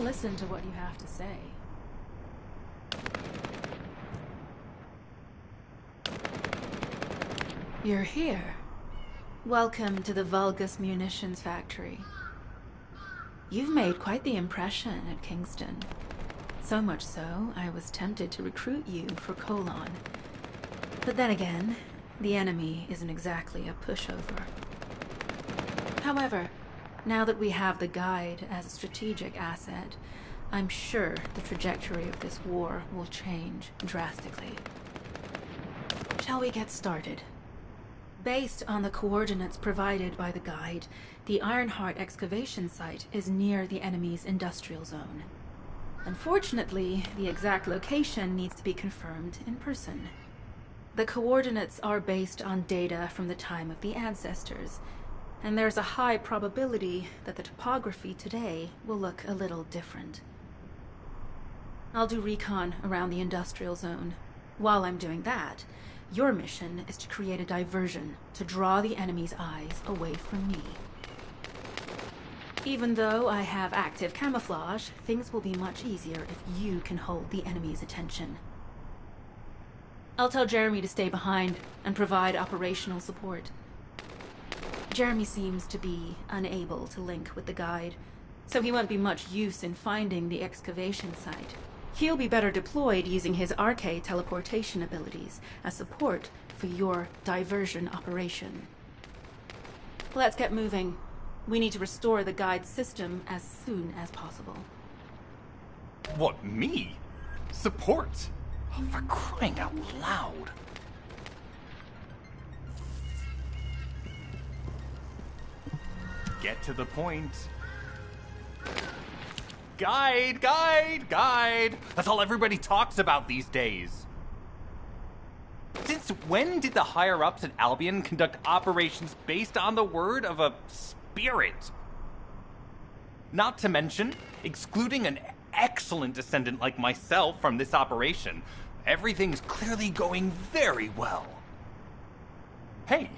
listen to what you have to say. You're here. Welcome to the Vulgus Munitions Factory. You've made quite the impression at Kingston. So much so, I was tempted to recruit you for Colon. But then again, the enemy isn't exactly a pushover. However, now that we have the guide as a strategic asset, I'm sure the trajectory of this war will change drastically. Shall we get started? Based on the coordinates provided by the guide, the Ironheart excavation site is near the enemy's industrial zone. Unfortunately, the exact location needs to be confirmed in person. The coordinates are based on data from the time of the ancestors, and there's a high probability that the topography today will look a little different. I'll do recon around the industrial zone. While I'm doing that, your mission is to create a diversion to draw the enemy's eyes away from me. Even though I have active camouflage, things will be much easier if you can hold the enemy's attention. I'll tell Jeremy to stay behind and provide operational support. Jeremy seems to be unable to link with the guide, so he won't be much use in finding the excavation site. He'll be better deployed using his Arche teleportation abilities as support for your diversion operation. Let's get moving. We need to restore the guide system as soon as possible. What, me? Support? Oh, for crying out loud. Get to the point. Guide, guide, guide. That's all everybody talks about these days. Since when did the higher-ups at Albion conduct operations based on the word of a spirit? Not to mention, excluding an excellent descendant like myself from this operation, everything's clearly going very well. Hey,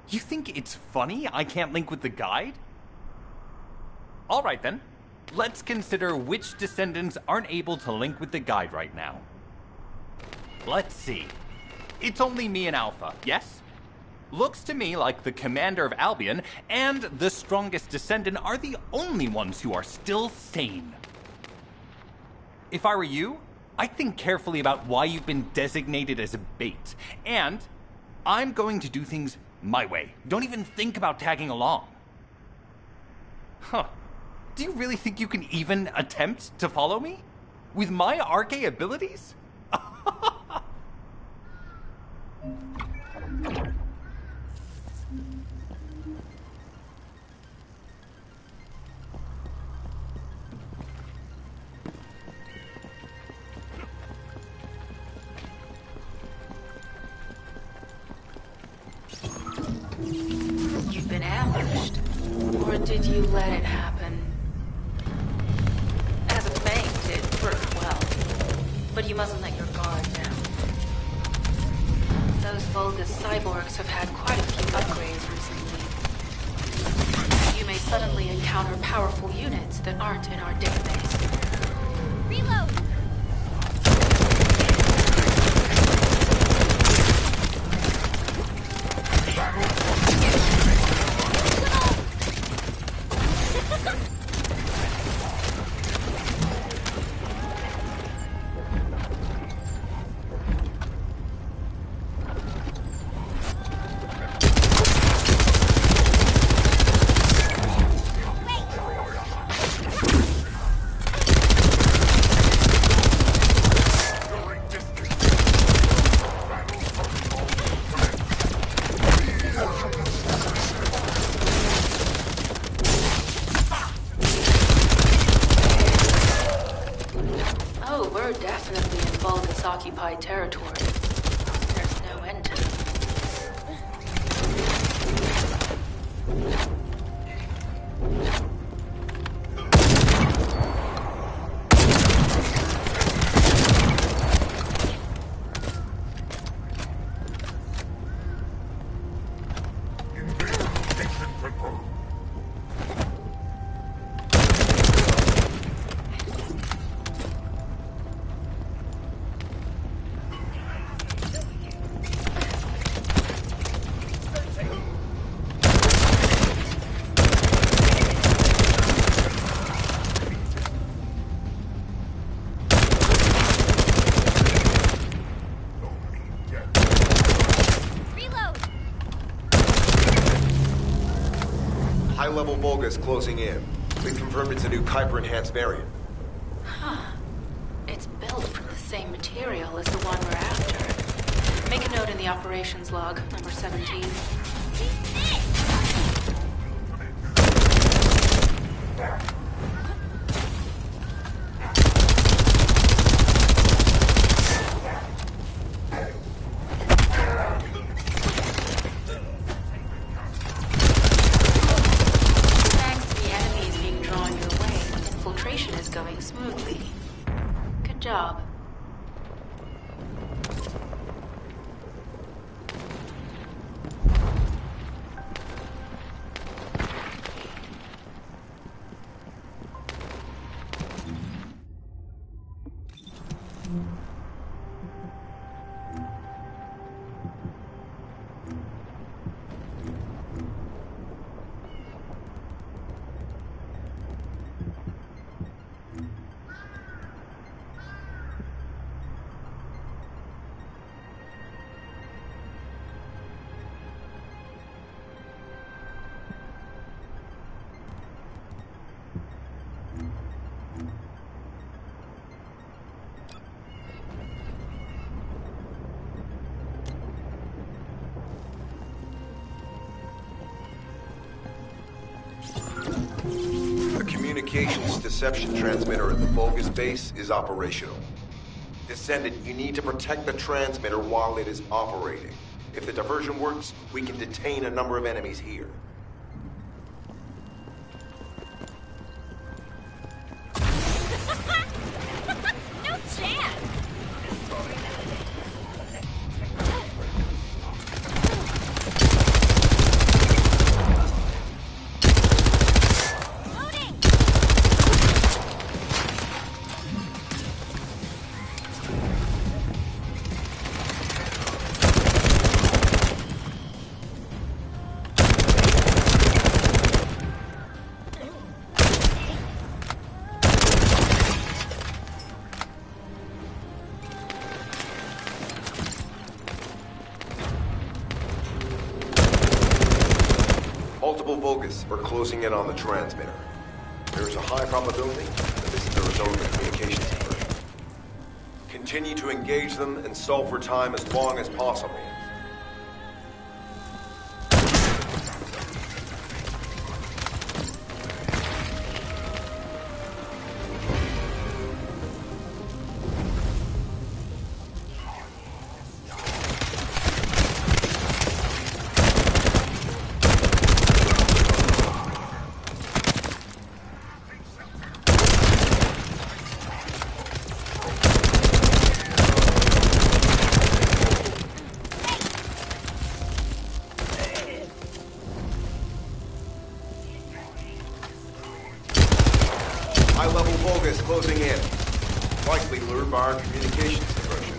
you think it's funny I can't link with the guide? All right then. Let's consider which descendants aren't able to link with the guide right now. Let's see. It's only me and Alpha, yes? Looks to me like the commander of Albion and the strongest descendant are the only ones who are still sane. If I were you, I'd think carefully about why you've been designated as a bait. And I'm going to do things my way. Don't even think about tagging along. Huh. Do you really think you can even attempt to follow me? With my Arche abilities? You've been ambushed. Or did you let it happen? As a bank did work well. But you mustn't let your guard down. Those Vulgus cyborgs have had quite a few upgrades recently. You may suddenly encounter powerful units that aren't in our database. Reload! Occupied territory. There's no end to them. High-level Vulgus closing in. We've confirmed it's a new Kuiper-enhanced variant. Huh. It's built from the same material as the one we're after. Make a note in the operations log, number 17. Thanks to the enemies being drawn your way, infiltration is going smoothly. Good job. The communications deception transmitter at the Vulgus base is operational. Descendant, you need to protect the transmitter while it is operating. If the diversion works, we can detain a number of enemies here. No chance! Loading! Multiple Vulgus are closing in on the transmitter. There is a high probability that this is the result of the communications diversion. Continue to engage them and stall for time as long as possible. High-level Vulgus closing in. Likely lured by our communications diversion.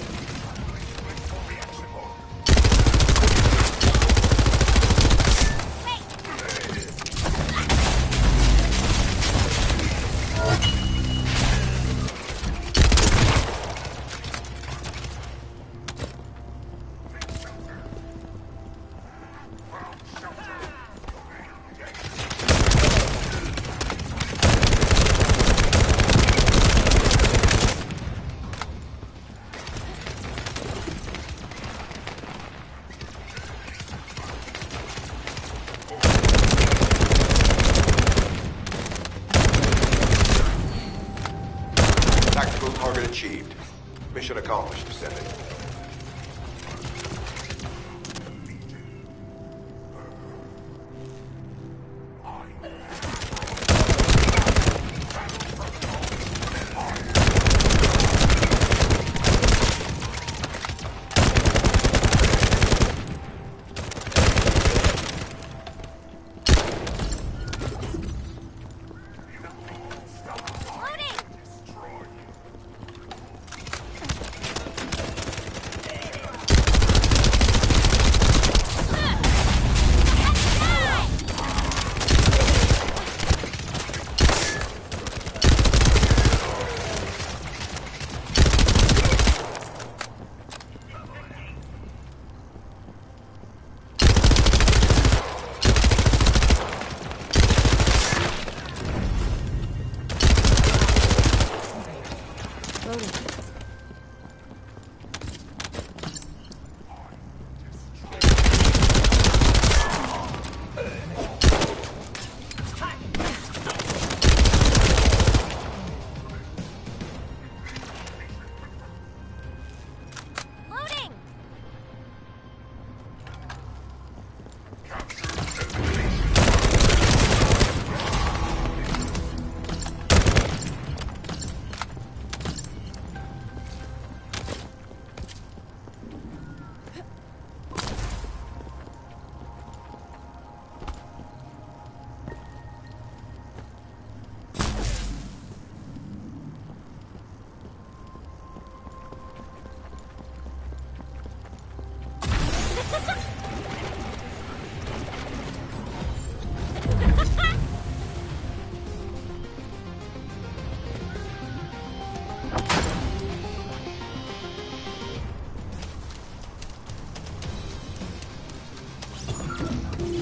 Tactical target achieved. Mission accomplished, Descendant.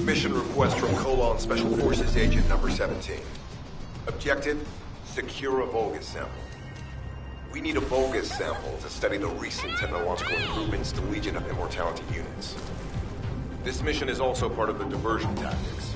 Mission request from Colon Special Forces Agent number 17. Objective, secure a Vulgus sample. We need a Vulgus sample to study the recent technological improvements to Legion of Immortality units. This mission is also part of the diversion tactics.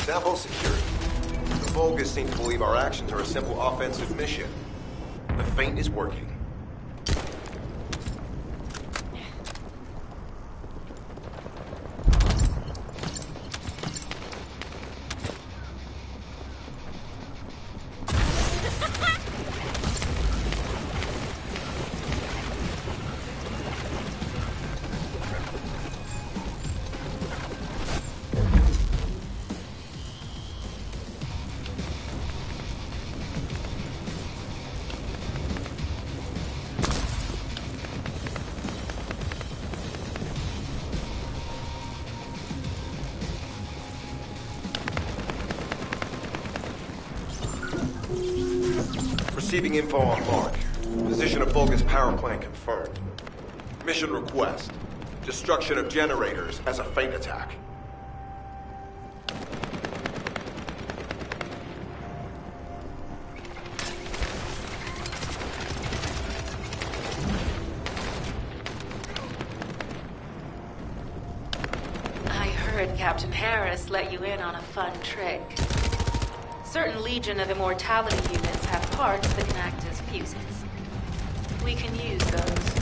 Sample security. The Vulgus seem to believe our actions are a simple offensive mission. The feint is working. Receiving info on mark. Position of Vulgus power plant confirmed. Mission request. Destruction of generators as a feint attack. I heard Captain Harris let you in on a fun trick. Certain Legion of Immortality units have parts that can act as fuses. We can use those.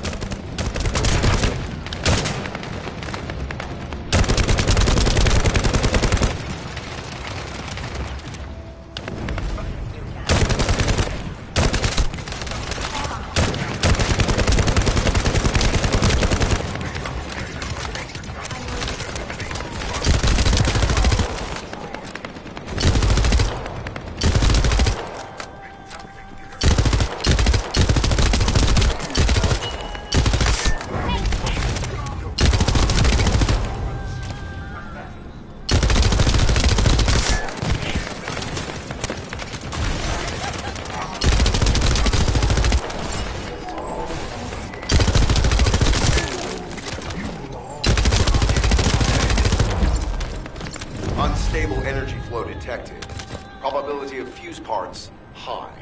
Unstable energy flow detected. Probability of fuse parts, high.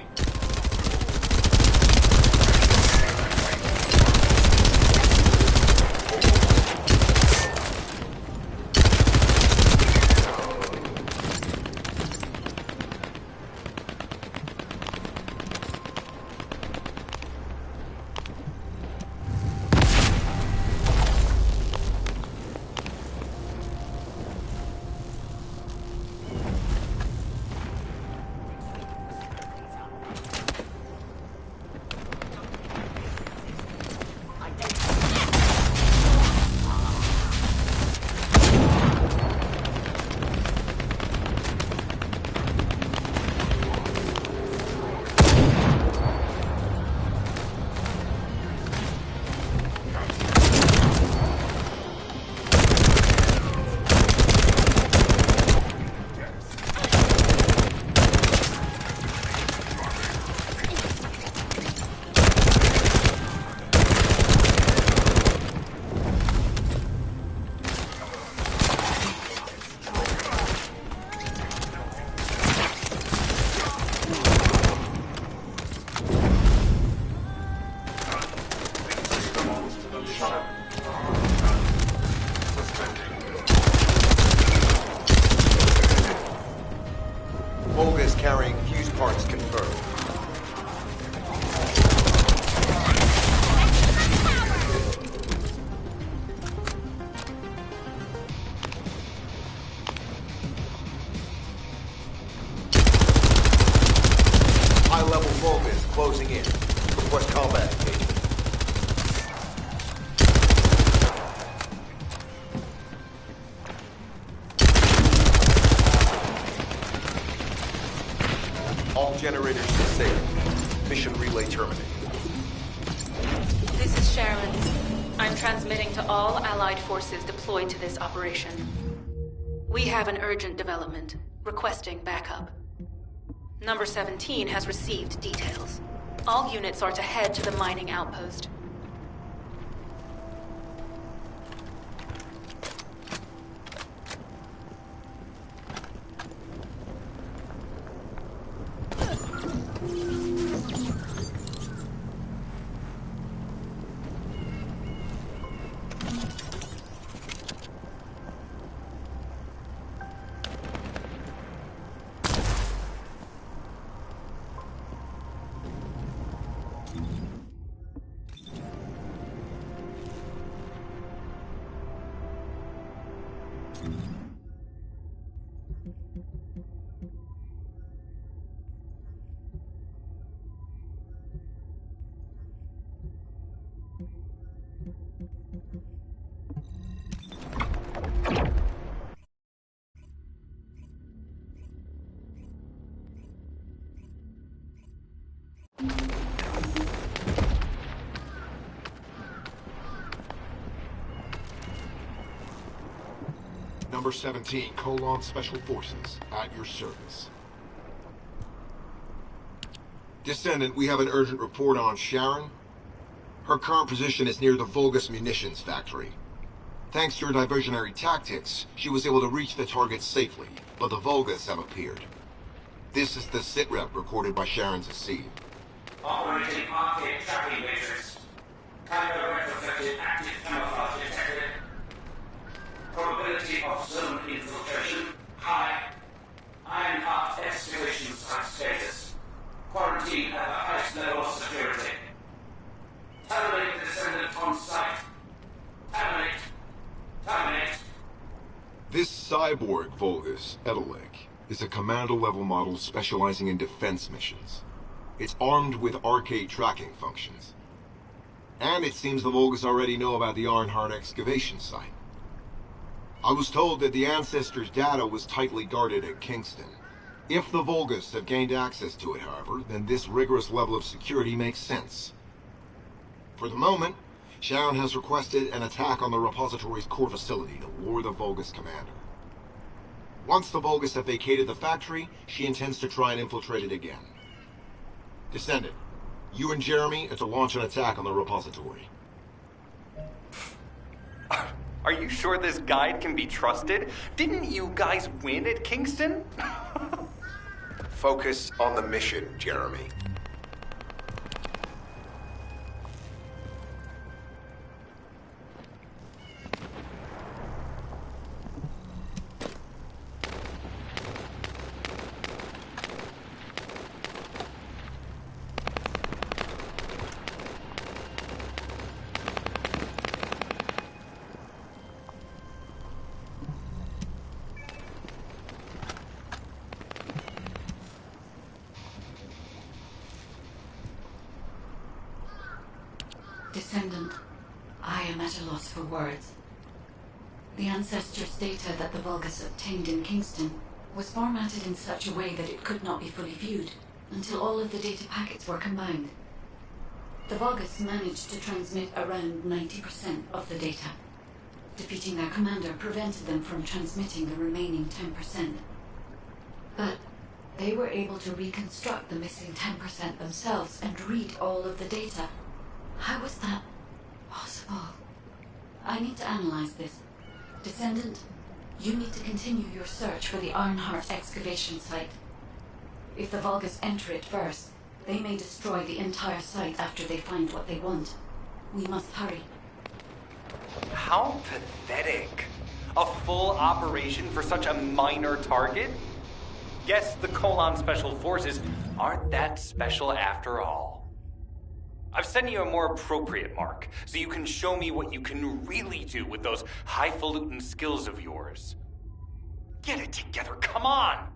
Vulgus carrying fuse parts confirmed. High-level Vulgus closing in. Request combat engagement. All generators disabled. Mission relay terminated. This is Sharon. I'm transmitting to all Allied forces deployed to this operation. We have an urgent development, requesting backup. Number 17 has received details. All units are to head to the mining outpost. Number 17, Colon Special Forces, at your service. Descendant, we have an urgent report on Sharon. Her current position is near the Vulgus munitions factory. Thanks to her diversionary tactics, she was able to reach the target safely, but the Vulgus have appeared. This is the sitrep recorded by Sharon's AC. Operating arcade tracking matrix. Type of retrofitted active camouflage detected. Probability of zone infiltration high. Ironheart excavation site status. Quarantine at the highest level of security. Terminate the descendant on site. Terminate. Terminate. This cyborg Vulgus, Edelek, is a commando-level model specializing in defense missions. It's armed with arcade tracking functions. And it seems the Vulgus already know about the Ironheart excavation site. I was told that the Ancestors' data was tightly guarded at Kingston. If the Vulgus have gained access to it, however, then this rigorous level of security makes sense. For the moment, Sharon has requested an attack on the repository's core facility to lure the Vulgus commander. Once the Vulgus have vacated the factory, she intends to try and infiltrate it again. Descendant, you and Jeremy are to launch an attack on the repository. Are you sure this guide can be trusted? Didn't you guys win at Kingston? Focus on the mission, Jeremy. Descendant, I am at a loss for words. The Ancestors' data that the Vulgus obtained in Kingston was formatted in such a way that it could not be fully viewed until all of the data packets were combined. The Vulgus managed to transmit around 90% of the data. Defeating their commander prevented them from transmitting the remaining 10%. But they were able to reconstruct the missing 10% themselves and read all of the data. How was that possible? I need to analyze this. Descendant, you need to continue your search for the Ironheart excavation site. If the Vulgus enter it first, they may destroy the entire site after they find what they want. We must hurry. How pathetic. A full operation for such a minor target? Guess the Colon Special Forces aren't that special after all. I've sent you a more appropriate mark, so you can show me what you can really do with those highfalutin skills of yours. Get it together, come on!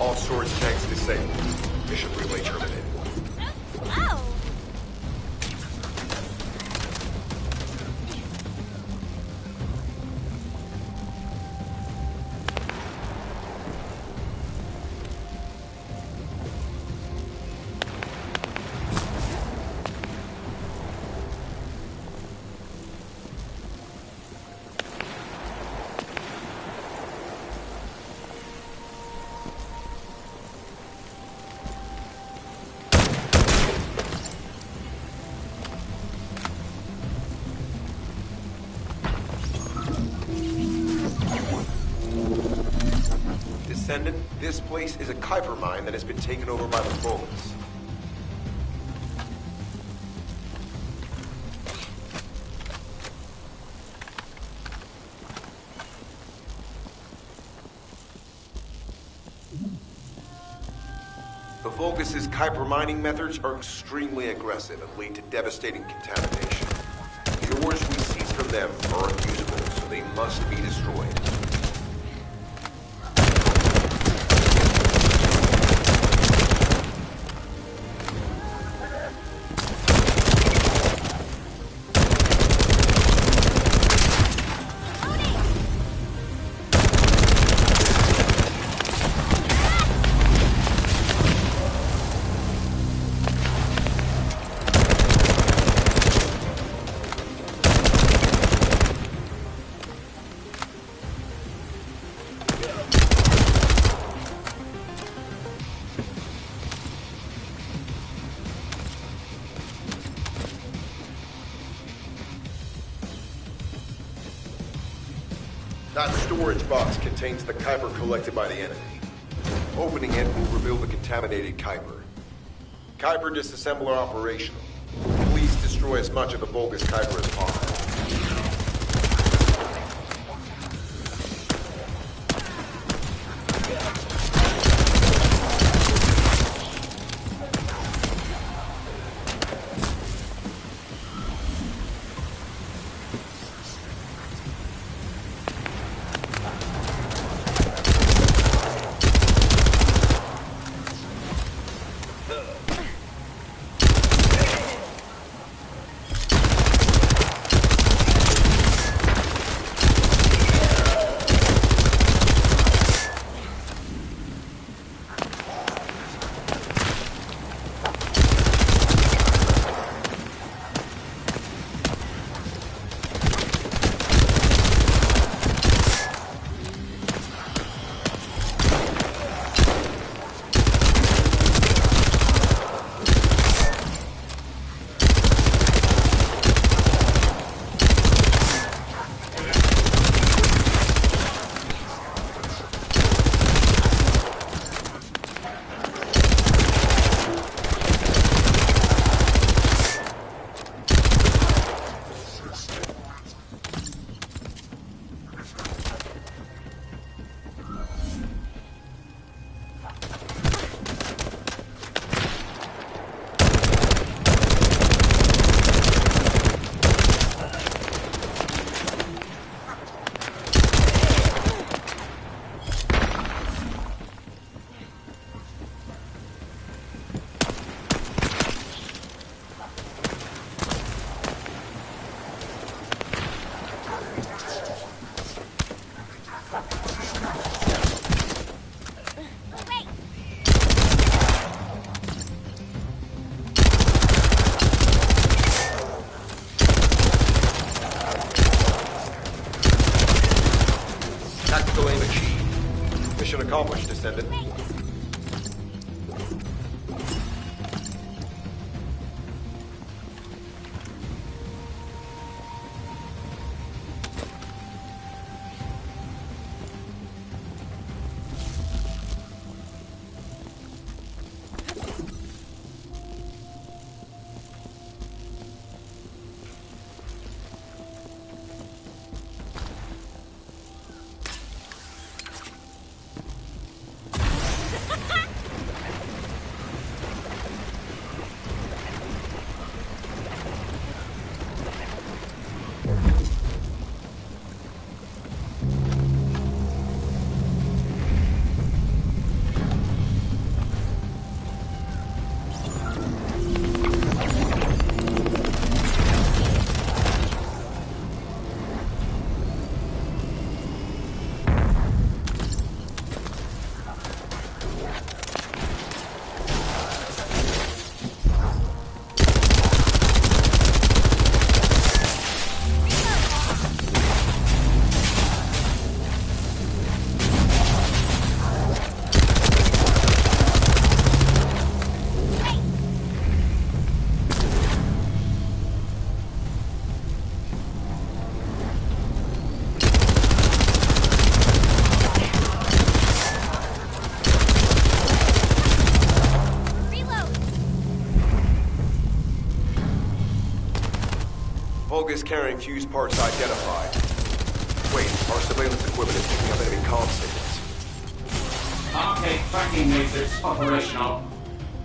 All storage tanks disabled. Mission relay terminated. Wow. Descendant, this place is a Kuiper mine that has been taken over by the Vulgus. The Vulgus' Kuiper mining methods are extremely aggressive and lead to devastating contamination. The ores we seize from them are unusable, so they must be destroyed. That storage box contains the Kuiper collected by the enemy. Opening it will reveal the contaminated Kuiper. Kuiper disassembler operational. Please destroy as much of the Vulgus Kuiper as possible. Tactical aim achieved. Mission accomplished, Descendant. Vulgus carrying fuse parts identified. Wait, our surveillance equipment is picking up enemy comm signals. Arcade tracking matrix operational.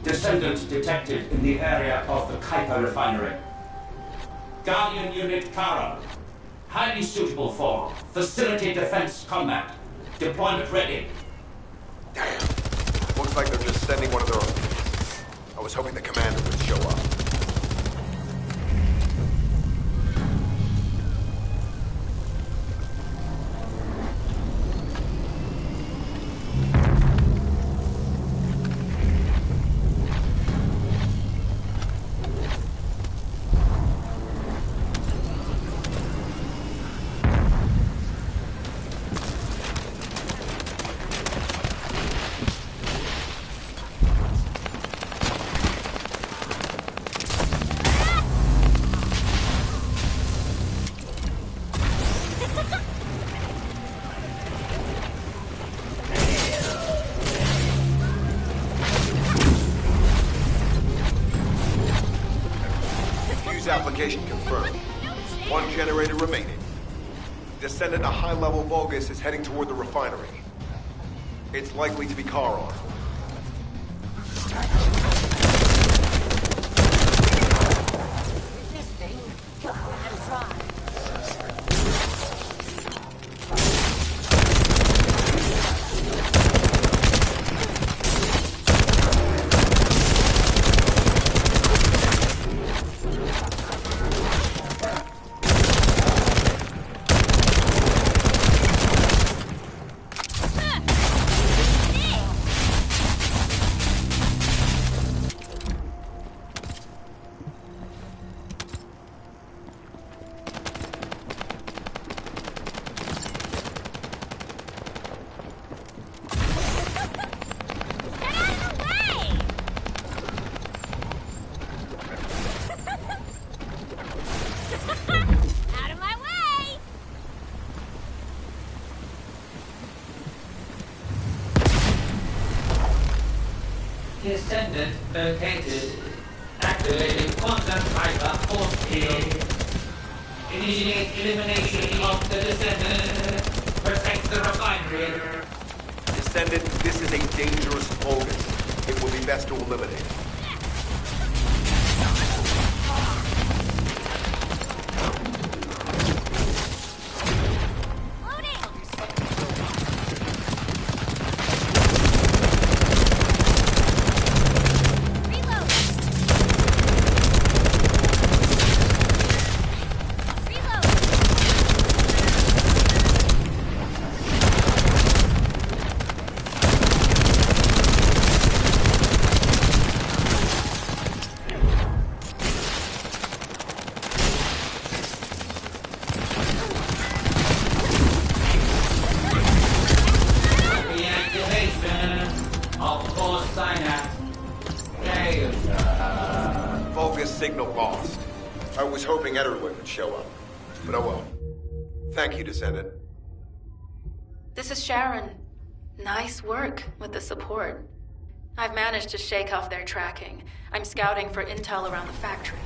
Descendant detected in the area of the Kuiper refinery. Guardian Unit Kara. Highly suitable for facility defense combat. Deployment ready. Damn. Looks like they're just sending one of their own. I was hoping the commander would show up. Application confirmed. One generator remaining. Descendant, a high-level Vulgus is heading toward the refinery. It's likely to be Charon. Resisting. Go and try. Out of my way! Descendant located. Activating quantum hyper force field. Initiate elimination of the descendant. Protect the refinery. Descendant, this is a dangerous Vulgus. It will be best to eliminate it. Vulgus signal lost. I was hoping Ederwood would show up. But oh well. Thank you, Descendant. This is Sharon. Nice work with the support. I've managed to shake off their tracking. I'm scouting for intel around the factory.